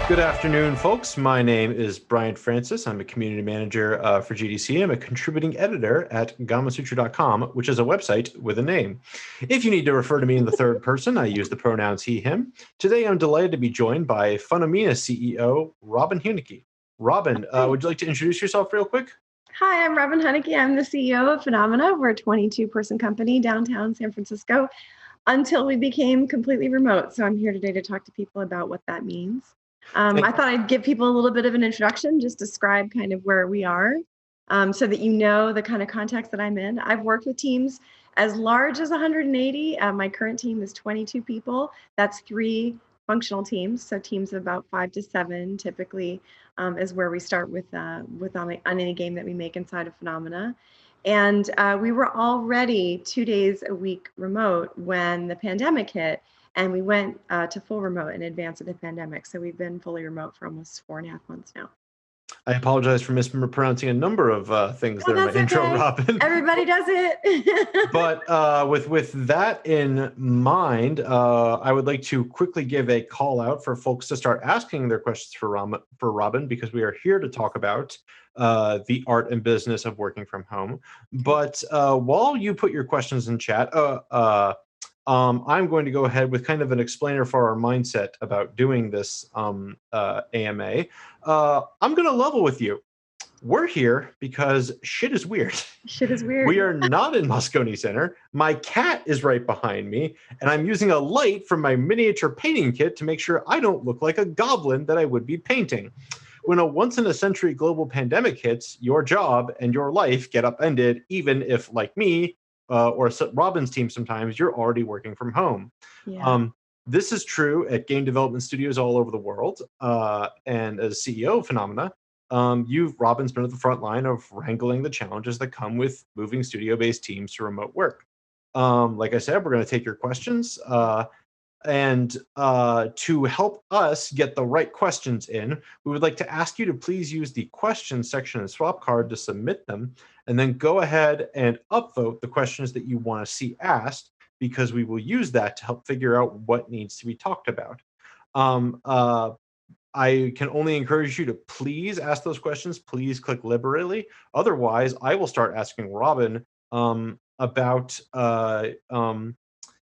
Good afternoon, folks. My name is Bryant Francis. I'm a community manager for GDC. I'm a contributing editor at gamasutra.com, which is a website with a name. If you need to refer to me in the third person, I use the pronouns he, him. Today, I'm delighted to be joined by Funomena CEO, Robin Hunicke. Robin, would you like to introduce yourself real quick? Hi, I'm Robin Hunicke. I'm the CEO of Funomena. We're a 22-person company downtown San Francisco until we became completely remote. So I'm here today to talk to people about what that means. I thought I'd give people a little bit of an introduction, just describe kind of where we are so that you know the kind of context that I'm in. I've worked with teams as large as 180. My current team is 22 people. That's 3 functional teams. So teams of about 5 to 7 typically is where we start with on any game that we make inside of Funomena. And we were already 2 days a week remote when the pandemic hit. And we went to full remote in advance of the pandemic. So we've been fully remote for almost 4.5 months now. I apologize for mispronouncing a number of things there in my intro, Robin. Everybody does it. But with that in mind, I would like to quickly give a call out for folks to start asking their questions for Robin, because we are here to talk about the art and business of working from home. But while you put your questions in chat, I'm going to go ahead with kind of an explainer for our mindset about doing this AMA. I'm going to level with you. We're here because shit is weird. Shit is weird. We are not in Moscone Center. My cat is right behind me, and I'm using a light from my miniature painting kit to make sure I don't look like a goblin that I would be painting. When a once-in-a-century global pandemic hits, your job and your life get upended, even if, like me, or Robin's team sometimes, you're already working from home. Yeah. This is true at game development studios all over the world. And as CEO of Funomena, Robin's been at the front line of wrangling the challenges that come with moving studio-based teams to remote work. Like I said, we're going to take your questions. And to help us get the right questions in, we would like to ask you to please use the questions section in Swap Card to submit them, and then go ahead and upvote the questions that you want to see asked, because we will use that to help figure out what needs to be talked about. I can only encourage you to please ask those questions. Please click liberally. Otherwise, I will start asking Robin about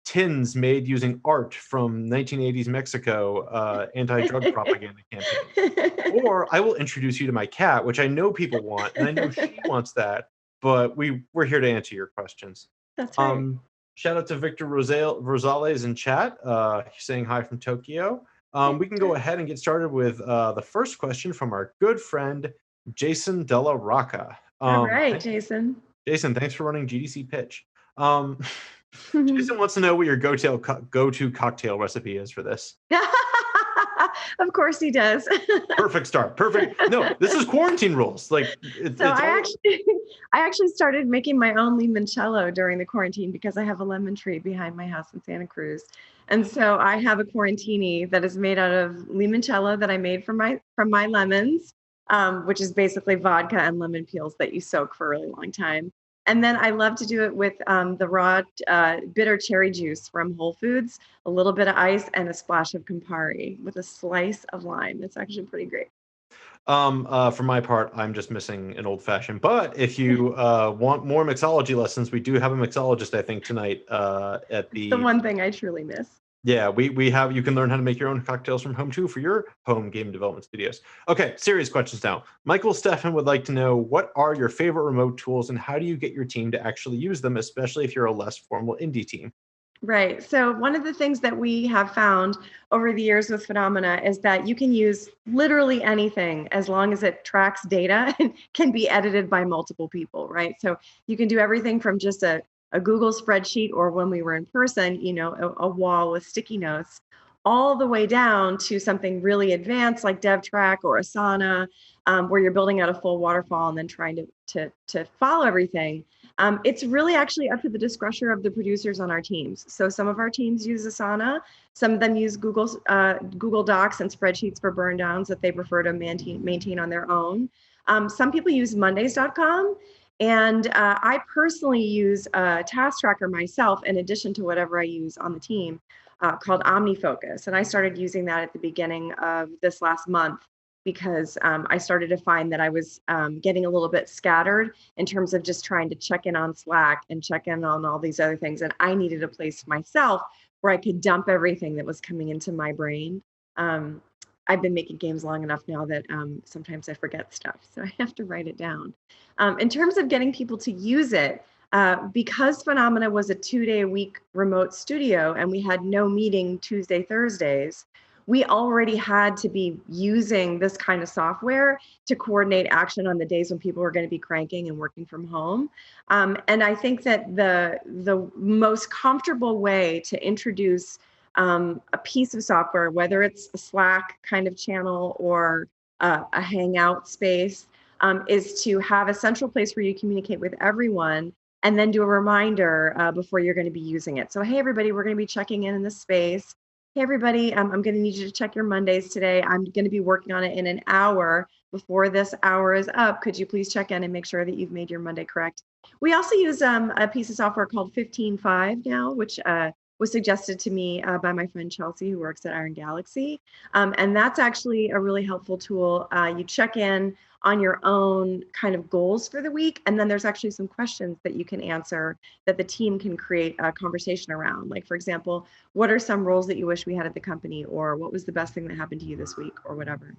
tins made using art from 1980s Mexico anti-drug propaganda campaign. Or I will introduce you to my cat, which I know people want, and I know she wants that, but we're here to answer your questions. That's right. Shout out to Victor Rosales in chat. He's saying hi from Tokyo. We can go ahead and get started with the first question from our good friend, Jason Della Rocca. All right, Jason. Jason, thanks for running GDC Pitch. Jason wants to know what your go-to cocktail recipe is for this. Of course he does. Perfect start. Perfect. No, this is quarantine rules. Like, I actually started making my own limoncello during the quarantine because I have a lemon tree behind my house in Santa Cruz. And so I have a quarantini that is made out of limoncello that I made from my lemons, which is basically vodka and lemon peels that you soak for a really long time. And then I love to do it with the raw bitter cherry juice from Whole Foods, a little bit of ice, and a splash of Campari with a slice of lime. It's actually pretty great. For my part, I'm just missing an old fashioned. But if you want more mixology lessons, we do have a mixologist, I think, tonight at the one thing I truly miss. Yeah, we have, you can learn how to make your own cocktails from home too for your home game development studios. Okay, serious questions now. Michael Stefan would like to know, what are your favorite remote tools and how do you get your team to actually use them, especially if you're a less formal indie team? Right. So one of the things that we have found over the years with Funomena is that you can use literally anything as long as it tracks data and can be edited by multiple people, right? So you can do everything from just a Google spreadsheet, or when we were in person, a wall with sticky notes, all the way down to something really advanced like DevTrack or Asana, where you're building out a full waterfall and then trying to follow everything. It's really actually up to the discretion of the producers on our teams. So some of our teams use Asana, some of them use Google Docs and spreadsheets for burn downs that they prefer to maintain on their own. Some people use Mondays.com. And I personally use a task tracker myself, in addition to whatever I use on the team. called OmniFocus. And I started using that at the beginning of this last month because I started to find that I was getting a little bit scattered in terms of just trying to check in on Slack and check in on all these other things. And I needed a place myself where I could dump everything that was coming into my brain. I've been making games long enough now that sometimes I forget stuff, so I have to write it down. In terms of getting people to use it, because Funomena was a 2-day-a-week remote studio and we had no meeting Tuesday, Thursdays, we already had to be using this kind of software to coordinate action on the days when people were going to be cranking and working from home. And I think that the most comfortable way to introduce a piece of software, whether it's a Slack kind of channel or a Hangout space, is to have a central place where you communicate with everyone and then do a reminder before you're going to be using it. So, hey, everybody, we're going to be checking in this space. Hey, everybody, I'm going to need you to check your Mondays today. I'm going to be working on it in an hour. Before this hour is up, could you please check in and make sure that you've made your Monday correct? We also use a piece of software called 15.5 now, which was suggested to me by my friend Chelsea, who works at Iron Galaxy. And that's actually a really helpful tool. You check in on your own kind of goals for the week. And then there's actually some questions that you can answer that the team can create a conversation around. Like, for example, what are some roles that you wish we had at the company? Or what was the best thing that happened to you this week, or whatever.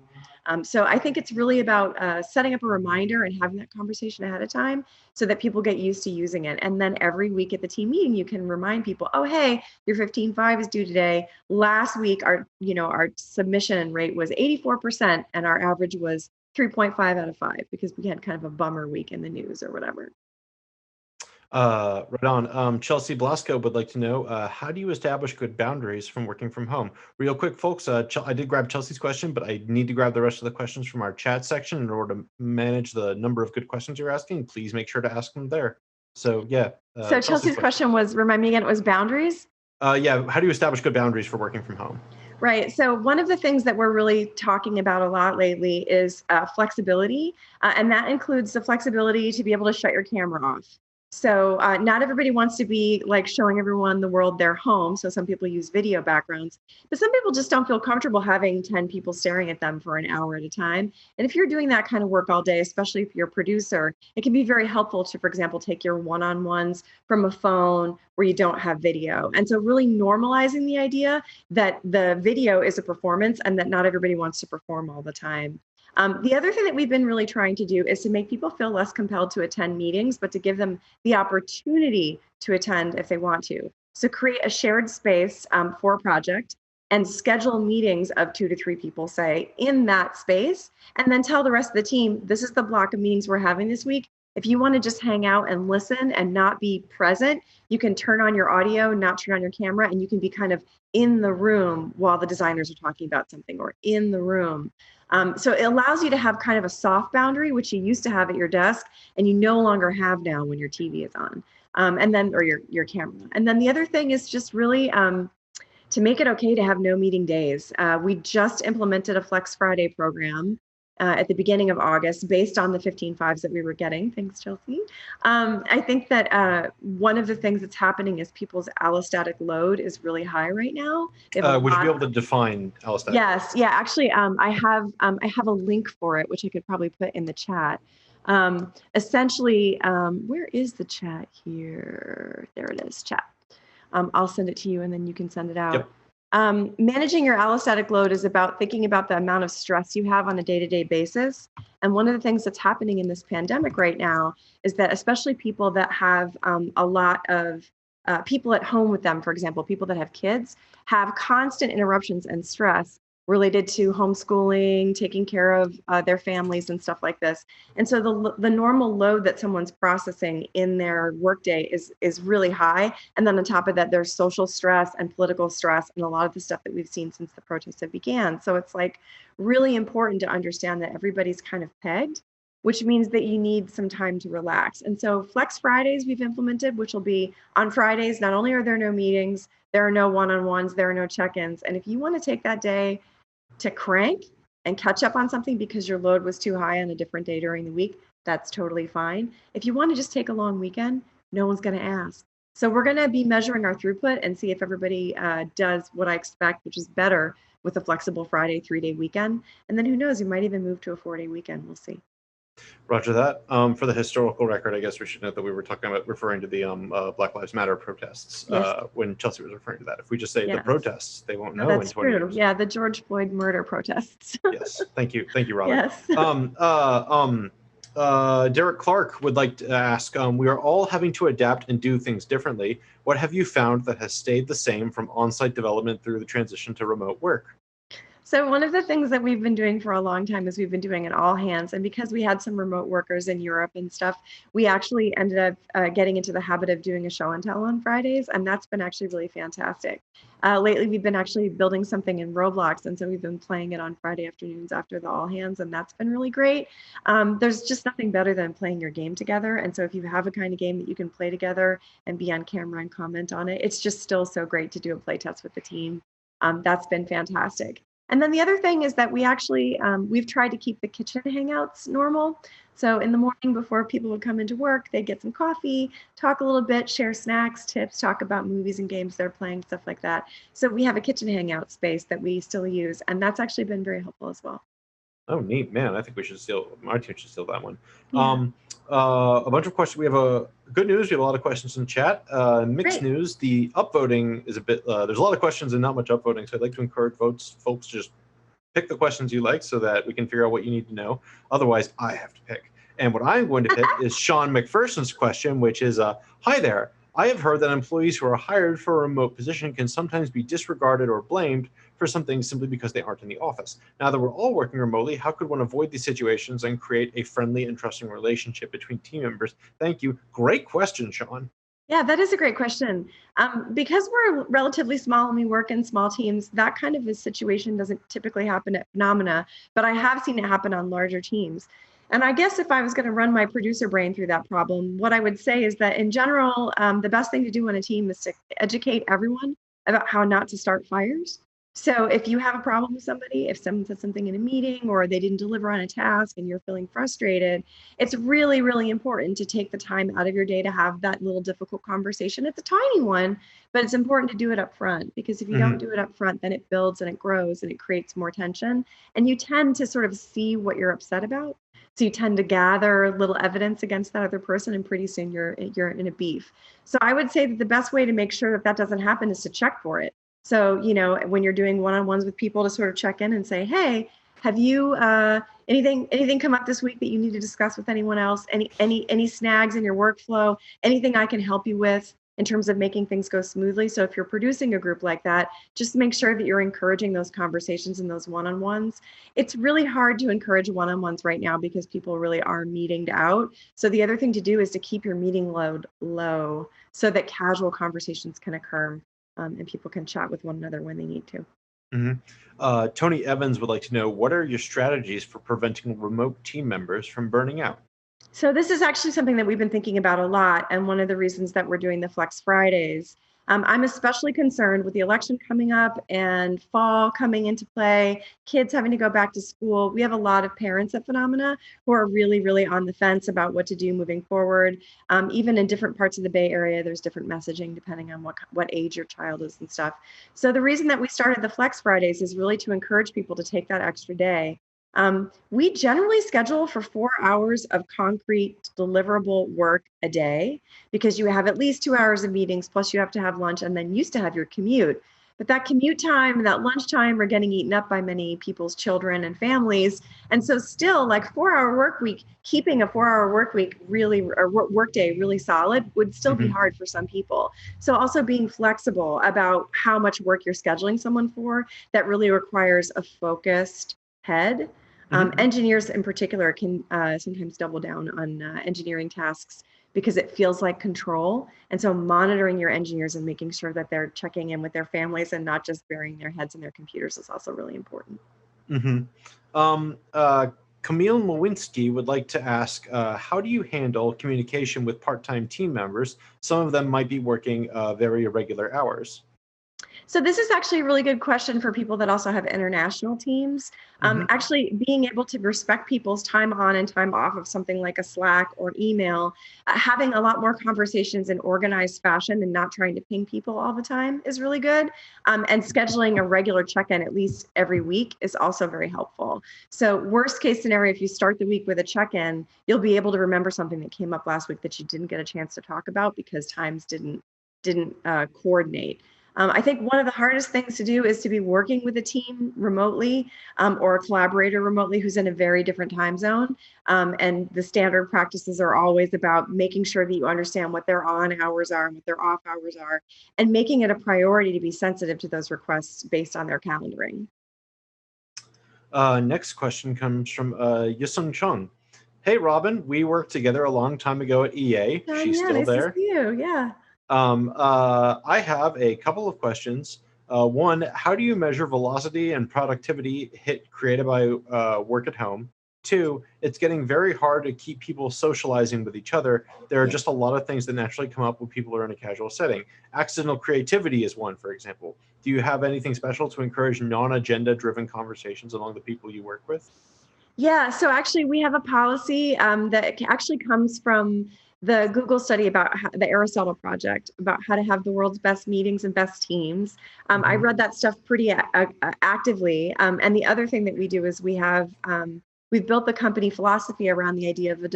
So I think it's really about setting up a reminder and having that conversation ahead of time so that people get used to using it. And then every week at the team meeting, you can remind people, oh, hey, your 15.5 is due today. Last week, our submission rate was 84% and our average was 3.5 out of 5 because we had kind of a bummer week in the news or whatever. Right on. Chelsea Blasco would like to know, how do you establish good boundaries from working from home? Real quick, folks, I did grab Chelsea's question, but I need to grab the rest of the questions from our chat section in order to manage the number of good questions you're asking. Please make sure to ask them there. So, yeah. So Chelsea's question was, remind me again, it was boundaries? Yeah, how do you establish good boundaries for working from home? Right. So one of the things that we're really talking about a lot lately is flexibility. And that includes the flexibility to be able to shut your camera off. So not everybody wants to be like showing everyone the world their home. So some people use video backgrounds, but some people just don't feel comfortable having 10 people staring at them for an hour at a time. And if you're doing that kind of work all day, especially if you're a producer, it can be very helpful to, for example, take your one-on-ones from a phone where you don't have video. And so really normalizing the idea that the video is a performance and that not everybody wants to perform all the time. The other thing that we've been really trying to do is to make people feel less compelled to attend meetings, but to give them the opportunity to attend if they want to. So create a shared space for a project and schedule meetings of 2 to 3 people, say, in that space, and then tell the rest of the team, this is the block of meetings we're having this week. If you want to just hang out and listen and not be present, you can turn on your audio, not turn on your camera, and you can be kind of in the room while the designers are talking about something, or in the room. So it allows you to have kind of a soft boundary, which you used to have at your desk and you no longer have now when your TV is on, and then, or your camera. And then the other thing is just really to make it okay to have no meeting days. We just implemented a Flex Friday program at the beginning of August based on the 15.5s that we were getting. Thanks, Chelsea. I think that one of the things that's happening is people's allostatic load is really high right now. Would you be able to define allostatic? Yes, yeah, actually, I have a link for it, which I could probably put in the chat. Essentially, where is the chat here? There it is, chat. I'll send it to you and then you can send it out. Yep. Managing your allostatic load is about thinking about the amount of stress you have on a day-to-day basis. And one of the things that's happening in this pandemic right now is that especially people that have a lot of people at home with them, for example, people that have kids, have constant interruptions and stress related to homeschooling, taking care of their families and stuff like this. And so the normal load that someone's processing in their workday is really high. And then on top of that, there's social stress and political stress and a lot of the stuff that we've seen since the protests have began. So it's like really important to understand that everybody's kind of pegged, which means that you need some time to relax. And so Flex Fridays we've implemented, which will be on Fridays. Not only are there no meetings, there are no one-on-ones, there are no check-ins. And if you want to take that day to crank and catch up on something because your load was too high on a different day during the week, that's totally fine. If you want to just take a long weekend, no one's going to ask. So we're going to be measuring our throughput and see if everybody does what I expect, which is better with a flexible Friday 3-day weekend. And then who knows, we might even move to a 4-day weekend. We'll see. Roger that. For the historical record, I guess we should note that we were talking about referring to the Black Lives Matter protests when Chelsea was referring to that. If we just say the protests, they won't know in 20 years. Yeah, the George Floyd murder protests. Yes. Thank you, Robert. Yes. Derek Clark would like to ask, we are all having to adapt and do things differently. What have you found that has stayed the same from on-site development through the transition to remote work? So one of the things that we've been doing for a long time is we've been doing an all hands. And because we had some remote workers in Europe and stuff, we actually ended up getting into the habit of doing a show and tell on Fridays. And that's been actually really fantastic. Lately, we've been actually building something in Roblox. And so we've been playing it on Friday afternoons after the all hands. And that's been really great. There's just nothing better than playing your game together. And so if you have a kind of game that you can play together and be on camera and comment on it, it's just still so great to do a play test with the team. That's been fantastic. And then the other thing is that we actually, we've tried to keep the kitchen hangouts normal. So in the morning before people would come into work, they'd get some coffee, talk a little bit, share snacks, tips, talk about movies and games they're playing, stuff like that. So we have a kitchen hangout space that we still use, and that's actually been very helpful as well. Oh, neat, man. I think my team should steal that one. Yeah. A bunch of questions. We have good news. We have a lot of questions in chat. Mixed news. The upvoting is a bit, there's a lot of questions and not much upvoting. So I'd like to encourage folks to just pick the questions you like so that we can figure out what you need to know. Otherwise, I have to pick. And what I'm going to pick is Sean McPherson's question, which is, hi there. I have heard that employees who are hired for a remote position can sometimes be disregarded or blamed for something simply because they aren't in the office. Now that we're all working remotely, how could one avoid these situations and create a friendly and trusting relationship between team members? Thank you. Great question, Sean. Yeah, that is a great question. Because we're relatively small and we work in small teams, that kind of a situation doesn't typically happen at Funomena, but I have seen it happen on larger teams. And I guess if I was going to run my producer brain through that problem, what I would say is that in general, the best thing to do on a team is to educate everyone about how not to start fires. So if you have a problem with somebody, if someone said something in a meeting or they didn't deliver on a task and you're feeling frustrated, it's really, really important to take the time out of your day to have that little difficult conversation. It's a tiny one, but it's important to do it up front, because if you don't do it up front, then it builds and it grows and it creates more tension. And you tend to sort of see what you're upset about. So you tend to gather little evidence against that other person, and pretty soon you're in a beef. So I would say that the best way to make sure that that doesn't happen is to check for it. So, when you're doing one-on-ones with people, to sort of check in and say, hey, have you anything come up this week that you need to discuss with anyone else? Any snags in your workflow? Anything I can help you with in terms of making things go smoothly? So if you're producing a group like that, just make sure that you're encouraging those conversations and those one-on-ones. It's really hard to encourage one-on-ones right now because people really are meetinged out. So the other thing to do is to keep your meeting load low so that casual conversations can occur. And people can chat with one another when they need to. Tony Evans would like to know, what are your strategies for preventing remote team members from burning out? So this is actually something that we've been thinking about a lot, and one of the reasons that we're doing the Flex Fridays. I'm especially concerned with the election coming up and fall coming into play, kids having to go back to school. We have a lot of parents at Funomena who are really, really on the fence about what to do moving forward. Even in different parts of the Bay Area, there's different messaging depending on what age your child is and stuff. So the reason that we started the Flex Fridays is really to encourage people to take that extra day. We generally schedule for 4 hours of concrete deliverable work a day, because you have at least 2 hours of meetings, plus you have to have lunch, and then used to have your commute. But that commute time and that lunch time are getting eaten up by many people's children and families. And so still, like 4-hour work week, keeping a 4-hour work week really, or work day really solid would still be hard for some people. So also being flexible about how much work you're scheduling someone for, that really requires a focused head. Engineers in particular can sometimes double down on engineering tasks because it feels like control. And so monitoring your engineers and making sure that they're checking in with their families and not just burying their heads in their computers is also really important. Camille Mowinski would like to ask, how do you handle communication with part-time team members? Some of them might be working very irregular hours. So this is actually a really good question for people that also have international teams. Hmm. Actually, being able to respect people's time on and time off of something like a Slack or an email, having a lot more conversations in organized fashion and not trying to ping people all the time is really good. And scheduling a regular check-in at least every week is also very helpful. So worst case scenario, if you start the week with a check-in, you'll be able to remember something that came up last week that you didn't get a chance to talk about because times didn't coordinate. I think one of the hardest things to do is to be working with a team remotely or a collaborator remotely who's in a very different time zone. And the standard practices are always about making sure that you understand what their on hours are and what their off hours are, and making it a priority to be sensitive to those requests based on their calendaring. Next question comes from Yusung Chung. Hey, Robin, we worked together a long time ago at EA. She's Yeah, still nice to there. see you. Yeah. I have a couple of questions. One, how do you measure velocity and productivity hit created by work at home? Two, it's getting very hard to keep people socializing with each other. There are just a lot of things that naturally come up when people are in a casual setting. Accidental creativity is one, for example. Do you have anything special to encourage non-agenda driven conversations among the people you work with? Yeah, so actually we have a policy that actually comes from the Google study about the Aristotle project about how to have the world's best meetings and best teams. I Mhm. read that stuff pretty actively. And the other thing that we do is we've built the company philosophy around the idea of a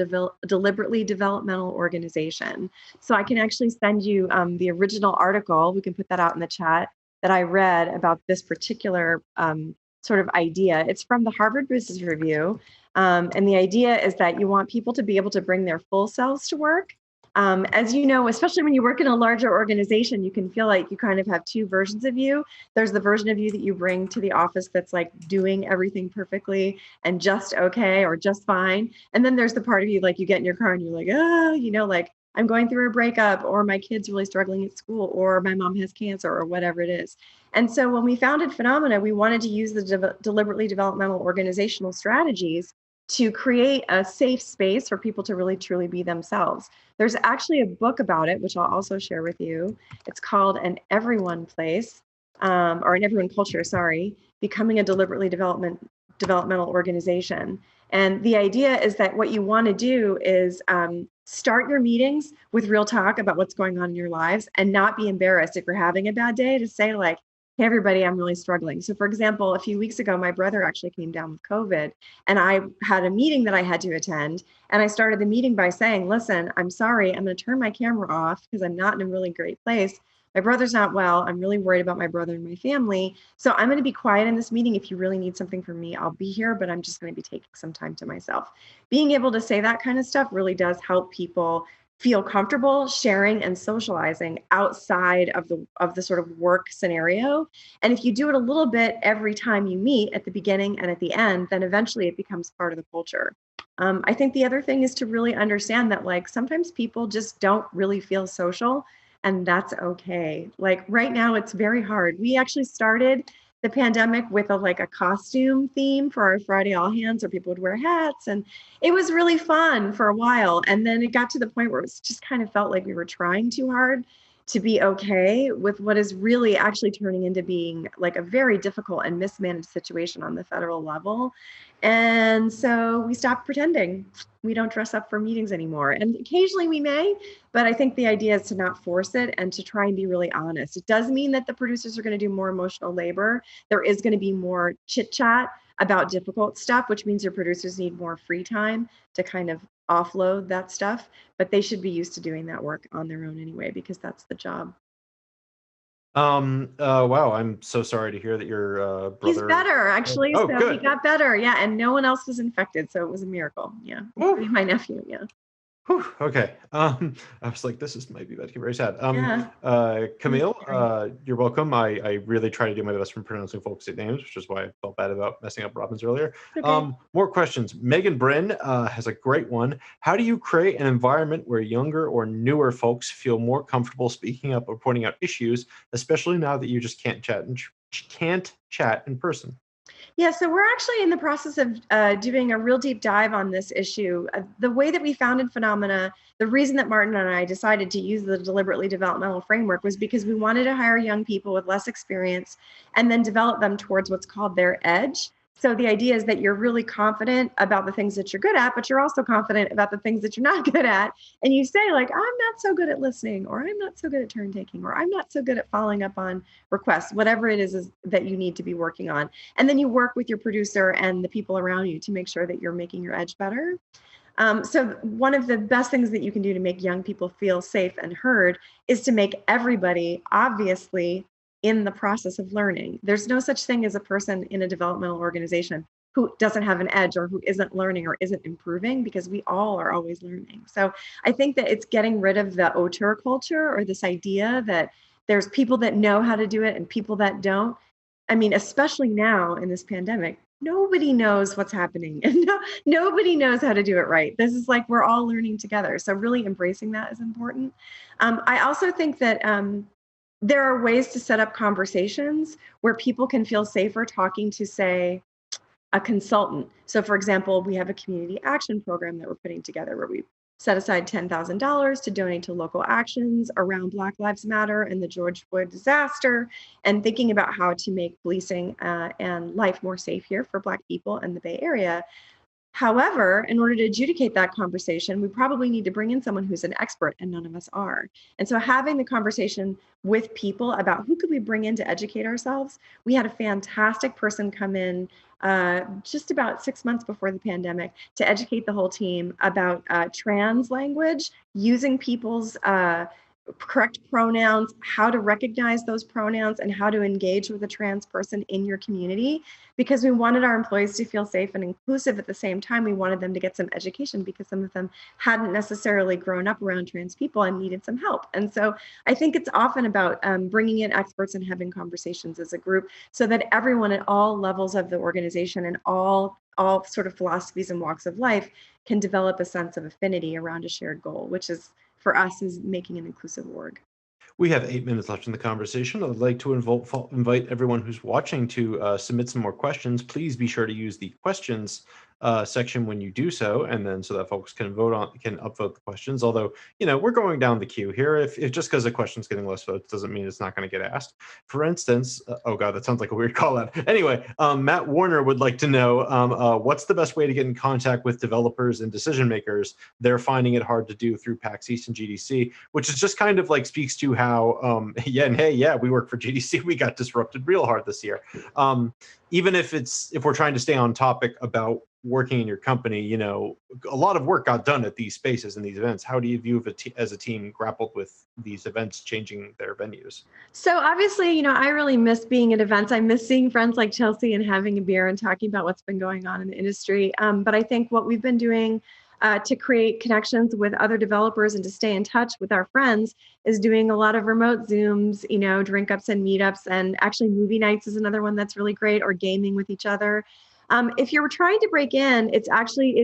deliberately developmental organization. So I can actually send you the original article. We can put that out in the chat that I read about this particular sort of idea. It's from the Harvard Business Review. And the idea is that you want people to be able to bring their full selves to work. As you know, especially when you work in a larger organization, you can feel like you kind of have two versions of you. There's the version of you that you bring to the office that's like doing everything perfectly and just okay or just fine. And then there's the part of you like you get in your car and you're like, oh, like I'm going through a breakup, or my kid's really struggling at school, or my mom has cancer, or whatever it is. And so when we founded Funomena, we wanted to use the deliberately developmental organizational strategies to create a safe space for people to really truly be themselves. There's actually a book about it, which I'll also share with you. It's called An Everyone Place, or An Everyone Culture, sorry, Becoming a Deliberately Developmental Organization. And the idea is that what you want to do is start your meetings with real talk about what's going on in your lives and not be embarrassed if you're having a bad day to say like, hey, everybody, I'm really struggling. So for example, a few weeks ago, my brother actually came down with COVID and I had a meeting that I had to attend. And I started the meeting by saying, listen, I'm sorry, I'm going to turn my camera off because I'm not in a really great place. My brother's not well. I'm really worried about my brother and my family. So I'm going to be quiet in this meeting. If you really need something from me, I'll be here, but I'm just going to be taking some time to myself. Being able to say that kind of stuff really does help people feel comfortable sharing and socializing outside of the sort of work scenario. And if you do it a little bit every time you meet at the beginning and at the end, then eventually it becomes part of the culture. I think the other thing is to really understand that like sometimes people just don't really feel social, and that's okay. Like right now it's very hard. We actually started the pandemic with a costume theme for our Friday all hands where people would wear hats, and it was really fun for a while. And then it got to the point where it just kind of felt like we were trying too hard to be okay with what is really actually turning into being like a very difficult and mismanaged situation on the federal level. And so we stopped pretending. We don't dress up for meetings anymore. And occasionally we may, but I think the idea is to not force it and to try and be really honest. It does mean that the producers are going to do more emotional labor. There is going to be more chit chat about difficult stuff, which means your producers need more free time to kind of offload that stuff. But they should be used to doing that work on their own anyway, because that's the job. Wow, I'm so sorry to hear that your He's brother. better, actually. Oh, So he good. got better. Yeah. And no one else was infected. So it was a miracle. Yeah. Woo. Including my nephew. Yeah. Whew, okay. I was like, this might be about to get very sad. Yeah. It was Camille, scary. you're welcome. I really try to do my best from pronouncing folks' names, which is why I felt bad about messing up Robin's earlier. Okay. More questions. Megan Bryn has a great one. How do you create an environment where younger or newer folks feel more comfortable speaking up or pointing out issues, especially now that you just can't chat in person? Yeah, so we're actually in the process of doing a real deep dive on this issue. The way that we founded Funomena, the reason that Martin and I decided to use the deliberately developmental framework was because we wanted to hire young people with less experience and then develop them towards what's called their edge. So the idea is that you're really confident about the things that you're good at, but you're also confident about the things that you're not good at. And you say, like, I'm not so good at listening, or I'm not so good at turn taking, or I'm not so good at following up on requests, whatever it is that you need to be working on. And then you work with your producer and the people around you to make sure that you're making your edge better. So one of the best things that you can do to make young people feel safe and heard is to make everybody obviously in the process of learning. There's no such thing as a person in a developmental organization who doesn't have an edge or who isn't learning or isn't improving, because we all are always learning. So I think that it's getting rid of the auteur culture, or this idea that there's people that know how to do it and people that don't. I mean, especially now in this pandemic, nobody knows what's happening and nobody knows how to do it right. This is like we're all learning together. So really embracing that is important. I also think that there are ways to set up conversations where people can feel safer talking to, say, a consultant. So for example, we have a community action program that we're putting together where we set aside $10,000 to donate to local actions around Black Lives Matter and the George Floyd disaster, and thinking about how to make policing and life more safe here for Black people in the Bay Area. However, in order to adjudicate that conversation, we probably need to bring in someone who's an expert, and none of us are. And so having the conversation with people about who could we bring in to educate ourselves. We had a fantastic person come in just about 6 months before the pandemic to educate the whole team about trans language, using people's correct pronouns, how to recognize those pronouns, and how to engage with a trans person in your community, because we wanted our employees to feel safe and inclusive. At the same time, we wanted them to get some education, because some of them hadn't necessarily grown up around trans people and needed some help. And so I think it's often about bringing in experts and having conversations as a group so that everyone at all levels of the organization and all sort of philosophies and walks of life can develop a sense of affinity around a shared goal, which is, for us, is making an inclusive org. We have 8 minutes left in the conversation. I'd like to invite everyone who's watching to submit some more questions. Please be sure to use the questions section when you do so, and then so that folks can upvote the questions. Although, we're going down the queue here. If just because a question's getting less votes doesn't mean it's not going to get asked. For instance, oh god, that sounds like a weird call out. Anyway, Matt Warner would like to know what's the best way to get in contact with developers and decision makers. They're finding it hard to do through PAX East and GDC, which is just kind of like speaks to how we work for GDC. We got disrupted real hard this year. Even if we're trying to stay on topic about working in your company, a lot of work got done at these spaces and these events. How do you view as a team grappled with these events changing their venues? So obviously, I really miss being at events. I miss seeing friends like Chelsea and having a beer and talking about what's been going on in the industry. But I think what we've been doing to create connections with other developers and to stay in touch with our friends is doing a lot of remote Zooms, drink ups and meetups, and actually movie nights is another one that's really great, or gaming with each other. If you're trying to break in, it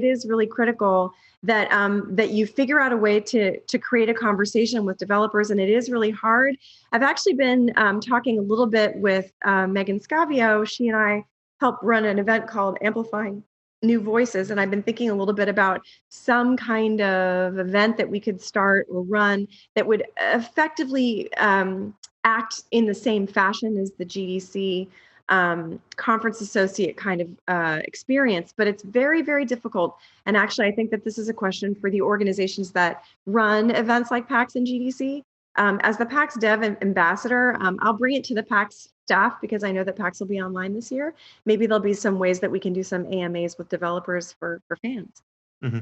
is really critical that that you figure out a way to create a conversation with developers, and it is really hard. I've actually been talking a little bit with Megan Scavio. She and I help run an event called Amplifying New Voices, and I've been thinking a little bit about some kind of event that we could start or run that would effectively act in the same fashion as the GDC conference associate kind of experience, but it's very, very difficult. And actually, I think that this is a question for the organizations that run events like PAX and GDC. As the PAX Dev Ambassador, I'll bring it to the PAX staff, because I know that PAX will be online this year. Maybe there'll be some ways that we can do some AMAs with developers for fans. Mm-hmm.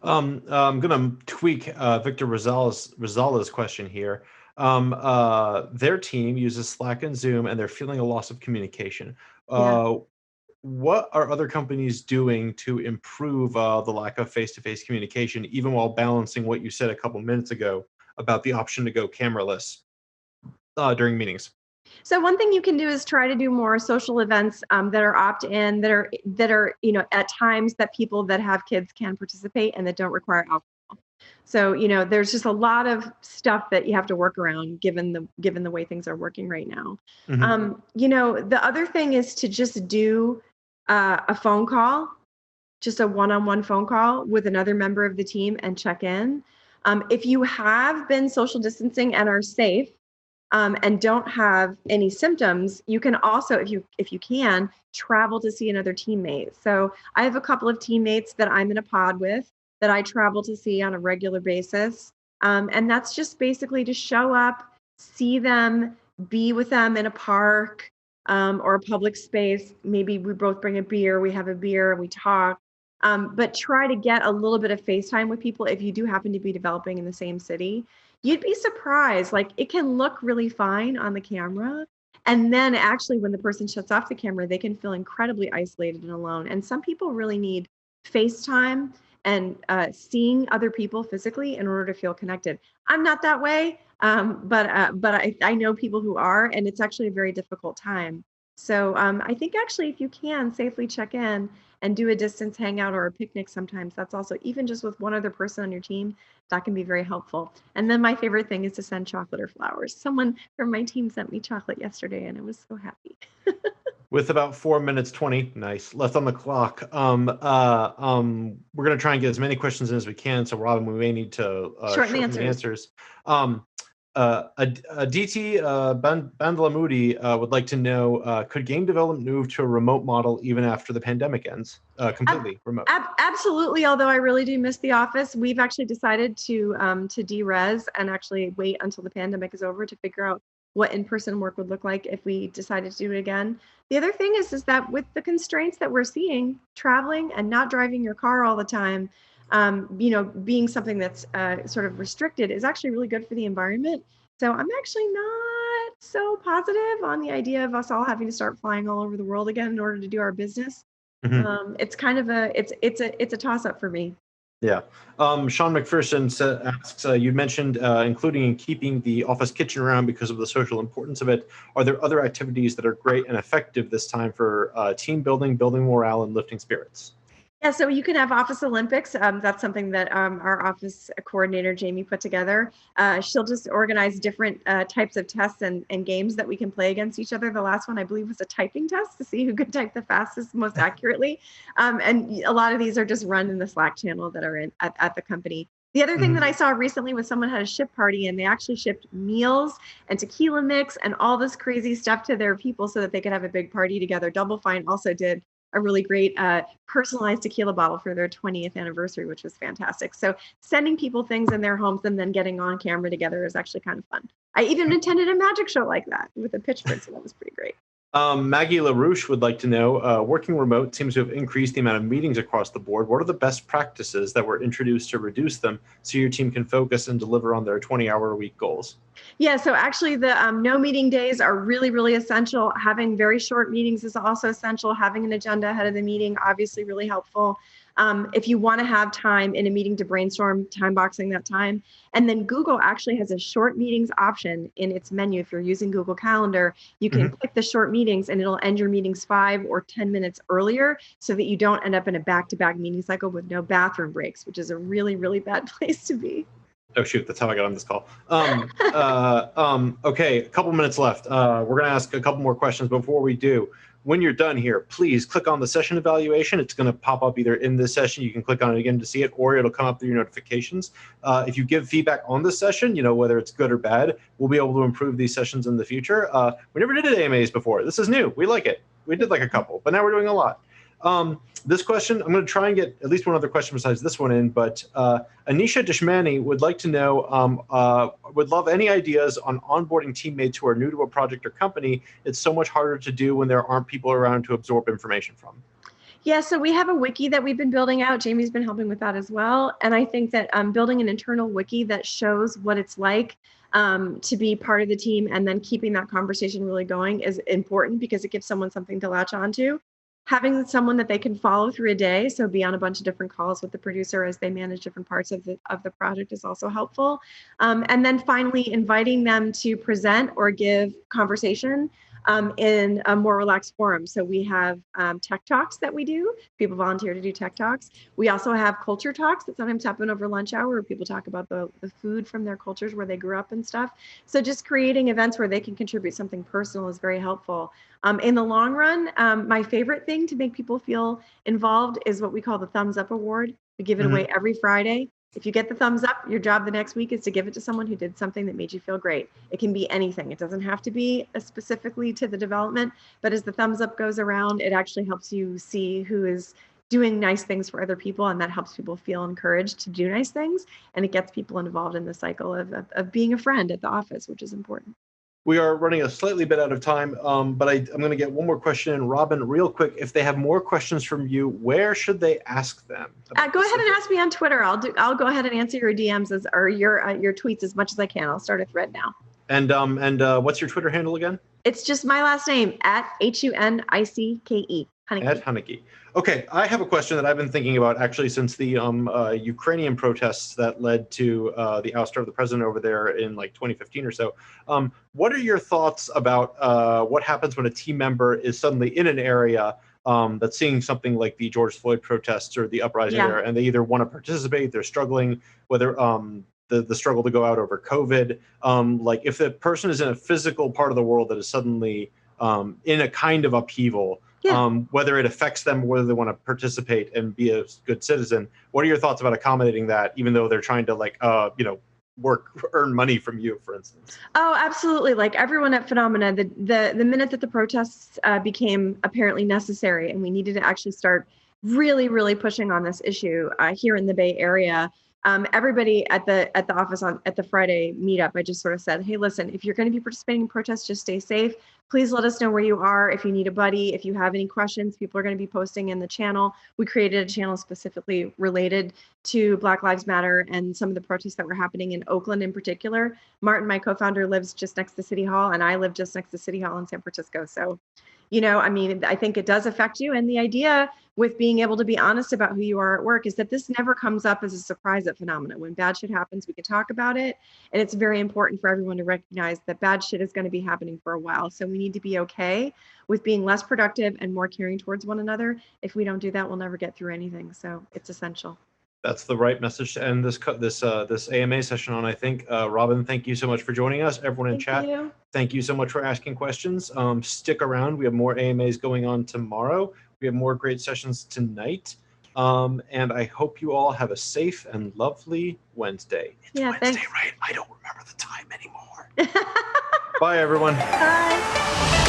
I'm going to tweak Victor Rosales' question here. Their team uses Slack and Zoom, and they're feeling a loss of communication. What are other companies doing to improve the lack of face-to-face communication, even while balancing what you said a couple minutes ago about the option to go cameraless during meetings? So one thing you can do is try to do more social events that are opt-in, that are at times that people that have kids can participate and that don't require alcohol. So there's just a lot of stuff that you have to work around given the way things are working right now. Mm-hmm. The other thing is to just do a phone call, just a one-on-one phone call with another member of the team and check in. If you have been social distancing and are safe, and don't have any symptoms, you can also, if you can, travel to see another teammate. So I have a couple of teammates that I'm in a pod with that I travel to see on a regular basis. And that's just basically to show up, see them, be with them in a park or a public space. Maybe we both bring a beer, we have a beer, and we talk. But try to get a little bit of FaceTime with people if you do happen to be developing in the same city. You'd be surprised. Like, it can look really fine on the camera. And then actually when the person shuts off the camera, they can feel incredibly isolated and alone. And some people really need FaceTime and seeing other people physically in order to feel connected. I'm not that way, but I know people who are, and it's actually a very difficult time. So I think actually if you can safely check in and do a distance hangout or a picnic sometimes, that's also, even just with one other person on your team, that can be very helpful. And then my favorite thing is to send chocolate or flowers. Someone from my team sent me chocolate yesterday and I was so happy. With about 4 minutes 20 left on the clock, we're going to try and get as many questions in as we can. So Robin, we may need to shorten the answers. DT Bandalamudi would like to know, could game development move to a remote model even after the pandemic ends? Completely remote. Absolutely. Although I really do miss the office. We've actually decided to de-res and actually wait until the pandemic is over to figure out what in-person work would look like if we decided to do it again. The other thing is that with the constraints that we're seeing, traveling and not driving your car all the time, being something that's sort of restricted is actually really good for the environment. So I'm actually not so positive on the idea of us all having to start flying all over the world again in order to do our business. Mm-hmm. It's kind of it's a toss-up for me. Yeah. Sean McPherson asks, you mentioned including and keeping the office kitchen around because of the social importance of it. Are there other activities that are great and effective this time for team building morale, and lifting spirits? Yeah, so you can have Office Olympics. That's something that our office coordinator, Jamie, put together. She'll just organize different types of tests and games that we can play against each other. The last one, I believe, was a typing test to see who could type the fastest, most accurately. And a lot of these are just run in the Slack channel that are at the company. The other thing that I saw recently was someone had a ship party and they actually shipped meals and tequila mix and all this crazy stuff to their people so that they could have a big party together. Double Fine also did a really great personalized tequila bottle for their 20th anniversary, which was fantastic. So sending people things in their homes and then getting on camera together is actually kind of fun. I even attended a magic show like that with a pitch print, so that was pretty great. Maggie LaRouche would like to know, working remote seems to have increased the amount of meetings across the board. What are the best practices that were introduced to reduce them so your team can focus and deliver on their 20-hour-a-week goals? Yeah, so actually the no meeting days are really, really essential. Having very short meetings is also essential. Having an agenda ahead of the meeting, obviously really helpful. If you want to have time in a meeting to brainstorm, time boxing that time. And then Google actually has a short meetings option in its menu. If you're using Google Calendar, you can click the short meetings and it'll end your meetings 5 or 10 minutes earlier so that you don't end up in a back-to-back meeting cycle with no bathroom breaks, which is a really, really bad place to be. Oh, shoot, that's how I got on this call. Okay, a couple minutes left. We're going to ask a couple more questions. Before we do, when you're done here, please click on the session evaluation. It's going to pop up either in this session, you can click on it again to see it, or it'll come up through your notifications. If you give feedback on this session, whether it's good or bad, we'll be able to improve these sessions in the future. We never did AMAs before. This is new. We like it. We did like a couple, but now we're doing a lot. This question, I'm going to try and get at least one other question besides this one in, but Anisha Deshmani would like to know, would love any ideas on onboarding teammates who are new to a project or company. It's so much harder to do when there aren't people around to absorb information from. Yeah, so we have a wiki that we've been building out. Jamie's been helping with that as well. And I think that building an internal wiki that shows what it's like to be part of the team and then keeping that conversation really going is important because it gives someone something to latch onto. Having someone that they can follow through a day, so be on a bunch of different calls with the producer as they manage different parts of the project is also helpful. And then finally, inviting them to present or give conversation in a more relaxed forum. So we have tech talks that we do. People volunteer to do tech talks. We also have culture talks that sometimes happen over lunch hour where people talk about the food from their cultures where they grew up and stuff. So just creating events where they can contribute something personal is very helpful. In the long run, my favorite thing to make people feel involved is what we call the Thumbs Up Award. We give it away every Friday. If you get the thumbs up, your job the next week is to give it to someone who did something that made you feel great. It can be anything. It doesn't have to be specifically to the development, but as the thumbs up goes around, it actually helps you see who is doing nice things for other people, and that helps people feel encouraged to do nice things, and it gets people involved in the cycle of being a friend at the office, which is important. We are running a slightly bit out of time, but I'm going to get one more question in. Robin, real quick, if they have more questions from you, where should they ask them? Go ahead and ask me on Twitter. I'll go ahead and answer your DMs or your tweets as much as I can. I'll start a thread now. And what's your Twitter handle again? It's just my last name, at Hunicke. At Hunicke. Okay, I have a question that I've been thinking about actually since the Ukrainian protests that led to the ouster of the president over there in like 2015 or so. What are your thoughts about what happens when a team member is suddenly in an area that's seeing something like the George Floyd protests or the uprising there, and they either want to participate, they're struggling, whether the struggle to go out over COVID, like if the person is in a physical part of the world that is suddenly in a kind of upheaval, whether it affects them, whether they want to participate and be a good citizen. What are your thoughts about accommodating that, even though they're trying to earn money from you, for instance? Oh, absolutely. Like everyone at Funomena, the minute that the protests became apparently necessary and we needed to actually start really, really pushing on this issue here in the Bay Area, everybody at the office at the Friday meetup, I just sort of said, hey, listen, if you're going to be participating in protests, just stay safe. Please let us know where you are. If you need a buddy, if you have any questions, people are going to be posting in the channel. We created a channel specifically related to Black Lives Matter and some of the protests that were happening in Oakland in particular. Martin, my co-founder, lives just next to City Hall, and I live just next to City Hall in San Francisco. So, I mean, I think it does affect you. And the idea with being able to be honest about who you are at work is that this never comes up as a surprise at Funomena. When bad shit happens, we can talk about it. And it's very important for everyone to recognize that bad shit is going to be happening for a while. So we need to be okay with being less productive and more caring towards one another. If we don't do that, we'll never get through anything. So it's essential. That's the right message to end this AMA session on, I think. Robin, thank you so much for joining us. Everyone in chat, thank you so much for asking questions. Stick around. We have more AMAs going on tomorrow. We have more great sessions tonight. And I hope you all have a safe and lovely Wednesday. It's Wednesday, thanks. right? I don't remember the time anymore. Bye, everyone. Bye.